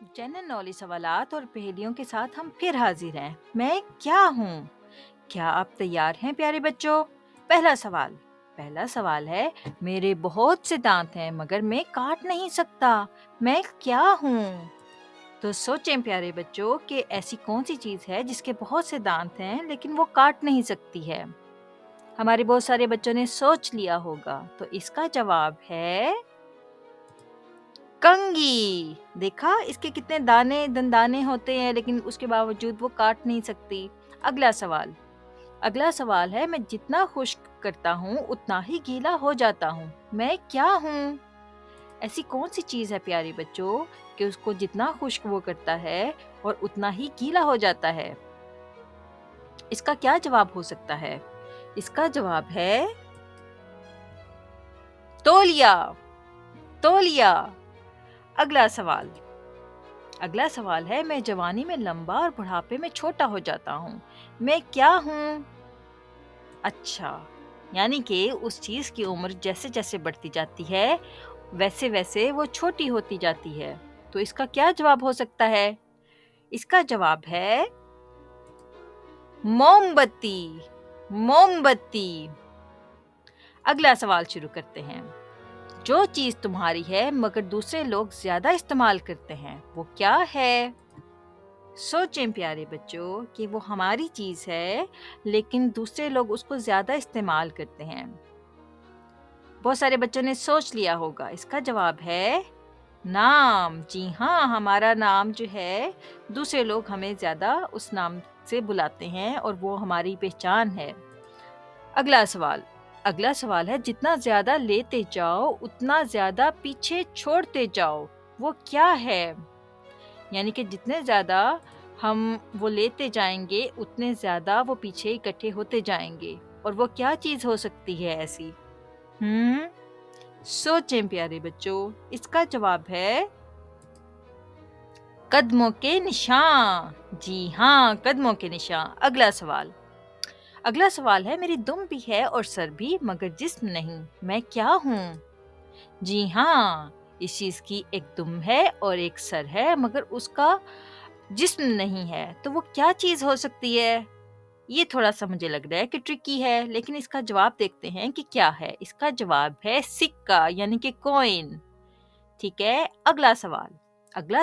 General knowledge सवालात और पहेलियों के साथ हम फिर हाजिर हैं। मैं क्या हूँ? क्या आप तैयार हैं प्यारे बच्चों? पहला सवाल है, मेरे बहुत से दांत हैं मगर मैं काट नहीं सकता। मैं क्या हूँ? तो सोचें प्यारे बच्चों कि ऐसी कौन सी चीज़ है जिसके बहुत से दांत हैं लेकिन वो काट नहीं सकती है। हमारे बहुत सारे बच्चों ने सोच लिया होगा, तो इसका जवाब है कंघी। देखा, इसके कितने दाने दंदाने होते हैं लेकिन उसके बावजूद वो काट नहीं सकती। अगला सवाल अगला सवाल है, मैं जितना खुश्क करता हूँ उतना ही गीला हो जाता हूँ। मैं क्या हूँ? ऐसी कौन सी चीज़ है प्यारे बच्चों कि उसको जितना खुश्क वो करता है और उतना ही गीला हो जाता है? इसका क्या जवाब हो सकता है? इसका जवाब है तौलिया। तौलिया। अगला सवाल अगला सवाल है, मैं जवानी में लंबा और बुढ़ापे में छोटा हो जाता हूँ। मैं क्या हूँ? अच्छा, यानी कि उस चीज़ की उम्र जैसे-जैसे बढ़ती जाती है, वैसे-वैसे वो छोटी होती जाती है। तो इसका क्या जवाब हो सकता है? इसका जवाब है मोमबत्ती। मोमबत्ती। अगला सवाल शुरू करते हैं। जो चीज़ तुम्हारी है मगर दूसरे लोग ज़्यादा इस्तेमाल करते हैं, वो क्या है? सोचें प्यारे बच्चों कि वो हमारी चीज़ है लेकिन दूसरे लोग उसको ज़्यादा इस्तेमाल करते हैं। बहुत सारे बच्चों ने सोच लिया होगा, इसका जवाब है नाम। जी हाँ, हमारा नाम जो है दूसरे लोग हमें ज़्यादा उस नाम से बुलाते हैं और वो हमारी पहचान है। अगला सवाल अगला सवाल है, जितना ज़्यादा लेते जाओ उतना ज़्यादा पीछे छोड़ते जाओ। वो क्या है? यानी कि जितने ज़्यादा हम वो लेते जाएँगे, उतने ज़्यादा वो पीछे इकट्ठे होते जाएँगे। और वो क्या चीज़ हो सकती है ऐसी? हुँ? सोचें प्यारे बच्चों, इसका जवाब है कदमों के निशान। जी हाँ, कदमों के निशान। अगला सवाल है, मेरी दुम भी है और सर भी मगर जिस्म नहीं। मैं क्या हूँ? जी हाँ, इस चीज़ की एक दुम है और एक सर है मगर उसका जिस्म नहीं है। तो वो क्या चीज़ हो सकती है? ये थोड़ा-सा मुझे लग रहा है कि ट्रिकी है, लेकिन इसका जवाब देखते हैं कि क्या है। इसका जवाब है सिक्का, यानी कि कॉइन। ठीक है, अगला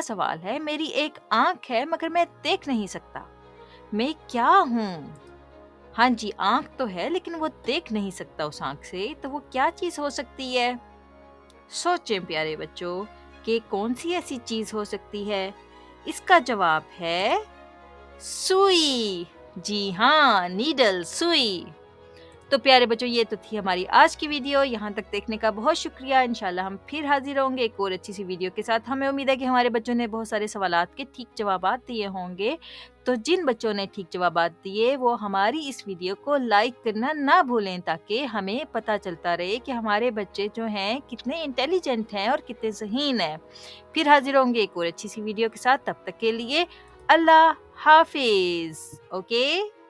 सवाल है, मेरी एक आँख है मगर मैं देख नहीं सकता। मैं क्या हूँ? हाँ जी, आँख तो है लेकिन वो देख नहीं सकता उस आँख से, तो वो क्या चीज़ हो सकती है? सोचें प्यारे बच्चों कि कौन-सी ऐसी चीज़ हो सकती है? इसका जवाब है सुई। जी हाँ, नीडल, सुई। तो प्यारे बच्चों, ये तो थी हमारी आज की वीडियो। यहाँ तक देखने का बहुत शुक्रिया। इंशाल्लाह हम फिर हाज़िर होंगे एक और अच्छी सी वीडियो के साथ। हमें उम्मीद है कि हमारे बच्चों ने बहुत सारे सवालात के ठीक जवाबात दिए होंगे। तो जिन बच्चों ने ठीक जवाबात दिए वो हमारी इस वीडियो को लाइक करना ना भूलें, ताकि हमें पता चलता रहे कि हमारे बच्चे जो हैं कितने इंटेलिजेंट हैं और कितने ज़हीन हैं। फिर हाज़िर होंगे एक और अच्छी सी वीडियो के साथ। तब तक के लिए अल्लाह हाफ़िज़। ओके?